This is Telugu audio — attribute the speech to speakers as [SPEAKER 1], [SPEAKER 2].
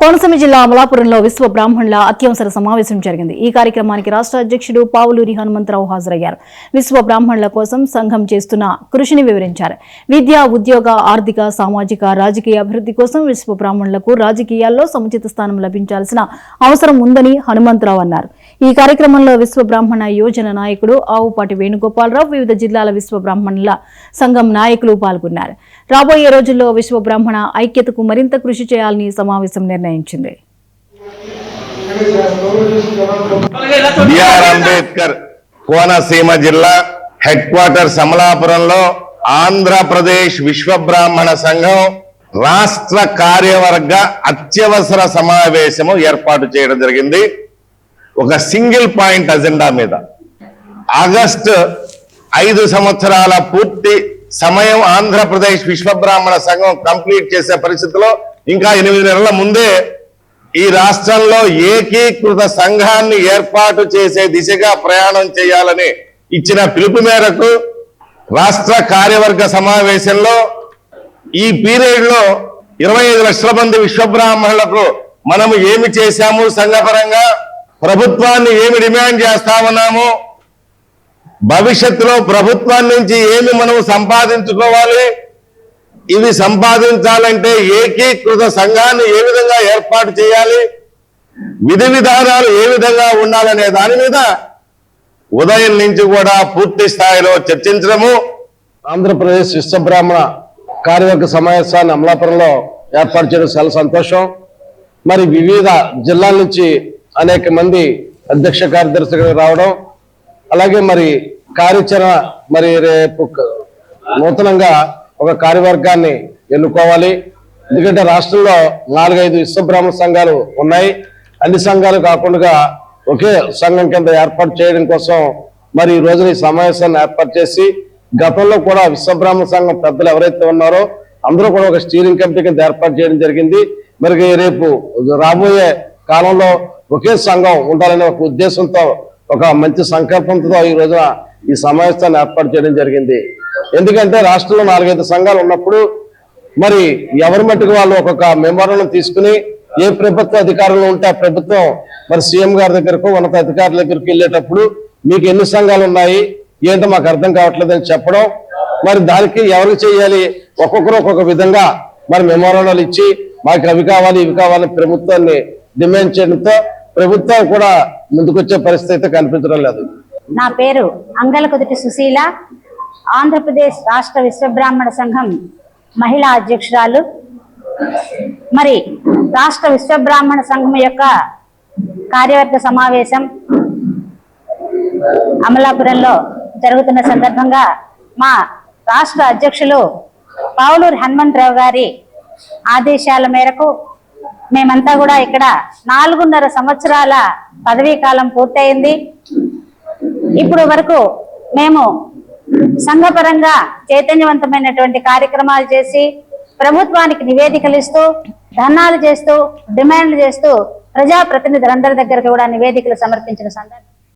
[SPEAKER 1] కోనసీమ జిల్లా అమలాపురంలో విశ్వ బ్రాహ్మణుల అత్యవసర సమావేశం జరిగింది. ఈ కార్యక్రమానికి రాష్ట్ర అధ్యక్షుడు పావులూరి హనుమంతరావు హాజరయ్యారు. విశ్వ బ్రాహ్మణుల కోసం సంఘం చేస్తున్న కృషిని వివరించారు. విద్య, ఉద్యోగ, ఆర్థిక, సామాజిక, రాజకీయ అభివృద్ధి కోసం విశ్వ బ్రాహ్మణులకు రాజకీయాల్లో సముచిత స్థానం లభించాల్సిన అవసరం ఉందని హనుమంతరావు అన్నారు. ఈ కార్యక్రమంలో విశ్వ బ్రాహ్మణ యోజన నాయకుడు ఆవుపాటి వేణుగోపాలరావు, వివిధ జిల్లాల విశ్వ బ్రాహ్మణుల సంఘం నాయకులు పాల్గొన్నారు. రాబోయే రోజుల్లో విశ్వ బ్రాహ్మణ ఐక్యతకు మరింత కృషి చేయాలని సమావేశం నిర్ణయించింది.
[SPEAKER 2] బిఆర్ అంబేద్కర్ కోనసీమ జిల్లా హెడ్ క్వార్టర్స్ అమలాపురంలో ఆంధ్రప్రదేశ్ విశ్వ బ్రాహ్మణ సంఘం రాష్ట్ర కార్యవర్గ అత్యవసర సమావేశము ఏర్పాటు చేయడం జరిగింది. ఒక సింగిల్ పాయింట్ అజెండా మీద ఆగస్టు 5 సంవత్సరాల పూర్తి సమయం ఆంధ్రప్రదేశ్ విశ్వ బ్రాహ్మణ సంఘం కంప్లీట్ చేసే పరిస్థితిలో ఇంకా 8 నెలల ముందే ఈ రాష్ట్రంలో ఏకీకృత సంఘాన్ని ఏర్పాటు చేసే దిశగా ప్రయాణం చేయాలని ఇచ్చిన పిలుపు మేరకు రాష్ట్ర కార్యవర్గ సమావేశంలో ఈ పీరియడ్ లో 25 లక్షల మంది విశ్వ బ్రాహ్మణులకు మనము ఏమి చేశాము, సంఘపరంగా ప్రభుత్వాన్ని ఏమి డిమాండ్ చేస్తా ఉన్నాము, భవిష్యత్తులో ప్రభుత్వం నుంచి ఏమి మనం సంపాదించుకోవాలి, ఇవి సంపాదించాలంటే ఏకీకృత సంఘాన్ని ఏ విధంగా ఏర్పాటు చేయాలి, విధి విధానాలు ఏ విధంగా ఉండాలనే దాని మీద ఉదయం నుంచి కూడా పూర్తి స్థాయిలో చర్చించడము.
[SPEAKER 3] ఆంధ్రప్రదేశ్ విశ్వ బ్రాహ్మణ కార్యవర్గ సమావేశాన్ని అమలాపురంలో ఏర్పాటు చేయడం చాలా సంతోషం. మరి వివిధ జిల్లాల నుంచి అనేక మంది అధ్యక్ష కార్యదర్శులు రావడం, అలాగే మరి కార్యాచరణ మరి రేపు నూతనంగా ఒక కార్యవర్గాన్ని ఎన్నుకోవాలి. ఎందుకంటే రాష్ట్రంలో 4-5 విశ్వ బ్రాహ్మణ సంఘాలు ఉన్నాయి. అన్ని సంఘాలు కాకుండా ఒకే సంఘం కింద ఏర్పాటు చేయడం కోసం మరి ఈ రోజున ఈ సమావేశాన్ని ఏర్పాటు చేసి, గతంలో కూడా విశ్వ బ్రాహ్మణ సంఘం పెద్దలు ఎవరైతే ఉన్నారో అందరూ కూడా ఒక స్టీరింగ్ కమిటీ కింద ఏర్పాటు చేయడం జరిగింది. మరి రేపు రాబోయే కాలంలో ఒకే సంఘం ఉండాలనే ఒక ఉద్దేశంతో, ఒక మంచి సంకల్పంతో ఈ రోజున ఈ సమావేశాన్ని ఏర్పాటు చేయడం జరిగింది. ఎందుకంటే రాష్ట్రంలో 4-5 సంఘాలు ఉన్నప్పుడు మరి ఎవరి మట్టుకు వాళ్ళు ఒక్కొక్క మెమోరాండం తీసుకుని ఏ ప్రభుత్వ అధికారంలో ఉంటే ఆ ప్రభుత్వం మరి సీఎం గారి దగ్గరకు, ఉన్నత అధికారుల దగ్గరకు వెళ్ళేటప్పుడు మీకు ఎన్ని సంఘాలు ఉన్నాయి ఏంటో మాకు అర్థం కావట్లేదని చెప్పడం, మరి దానికి ఎవరికి చేయాలి, ఒక్కొక్కరు ఒక్కొక్క విధంగా మరి మెమోరాండాలు ఇచ్చి మాకు అవి కావాలి ఇవి కావాలని ప్రభుత్వాన్ని డిమాండ్ చేయడంతో ప్రభుత్వం కూడా ముందుకొచ్చే పరిస్థితి కనిపించడం లేదు.
[SPEAKER 4] నా పేరు అంగలకుదుటి సుశీల, ఆంధ్రప్రదేశ్ రాష్ట్ర విశ్వ బ్రాహ్మణ సంఘం మహిళా అధ్యక్షురాలు. మరి రాష్ట్ర విశ్వ బ్రాహ్మణ సంఘం యొక్క కార్యవర్గ సమావేశం అమలాపురంలో జరుగుతున్న సందర్భంగా మా రాష్ట్ర అధ్యక్షులు పావులూరి హనుమంతరావు గారి ఆదేశాల మేరకు మేమంతా కూడా ఇక్కడ 4.5 సంవత్సరాల పదవీ కాలం పూర్తయింది. ఇప్పుడు వరకు మేము సంఘపరంగా చైతన్యవంతమైనటువంటి కార్యక్రమాలు చేసి, ప్రభుత్వానికి నివేదికలు ఇస్తూ, ధర్నాలు చేస్తూ, డిమాండ్లు చేస్తూ ప్రజాప్రతినిధులందరి దగ్గర కూడా నివేదికలు సమర్పించిన సందర్భం